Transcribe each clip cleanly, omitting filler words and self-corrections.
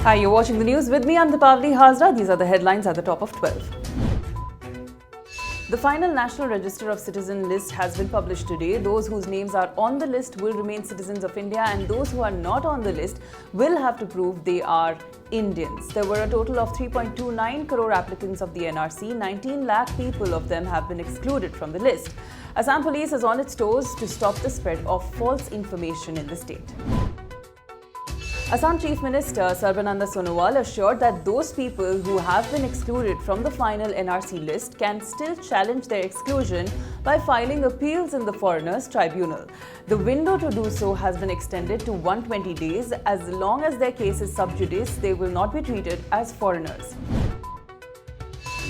Hi, you're watching the news with me. I'm Dipavali Hazra. These are the headlines at the top of 12. The final National Register of Citizen list has been published today. Those whose names are on the list will remain citizens of India, and those who are not on the list will have to prove they are Indians. There were a total of 3.29 crore applicants of the NRC. 19 lakh people of them have been excluded from the list. Assam Police is on its toes to stop the spread of false information in the state. Assam Chief Minister Sarbananda Sonowal assured that those people who have been excluded from the final NRC list can still challenge their exclusion by filing appeals in the Foreigners Tribunal. The window to do so has been extended to 120 days. As long as their case is sub judice, they will not be treated as foreigners.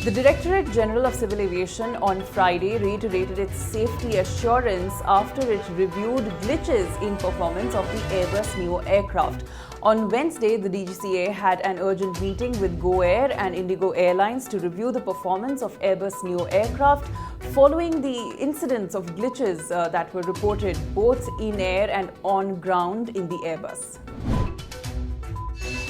The Directorate General of Civil Aviation on Friday reiterated its safety assurance after it reviewed glitches in performance of the Airbus Neo aircraft. On Wednesday, the DGCA had an urgent meeting with Go Air and Indigo Airlines to review the performance of Airbus Neo aircraft following the incidents of glitches that were reported both in air and on ground in the Airbus.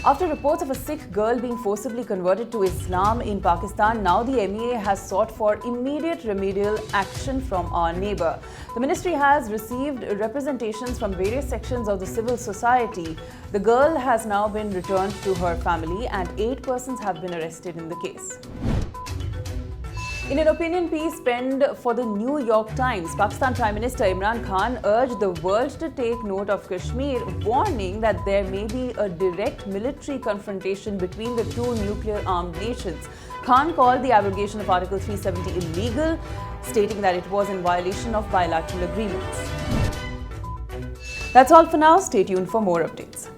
After reports of a Sikh girl being forcibly converted to Islam in Pakistan, now the MEA has sought for immediate remedial action from our neighbour. The ministry has received representations from various sections of the civil society. The girl has now been returned to her family and 8 persons have been arrested in the case. In an opinion piece penned for the New York Times, Pakistan Prime Minister Imran Khan urged the world to take note of Kashmir, warning that there may be a direct military confrontation between the two nuclear-armed nations. Khan called the abrogation of Article 370 illegal, stating that it was in violation of bilateral agreements. That's all for now. Stay tuned for more updates.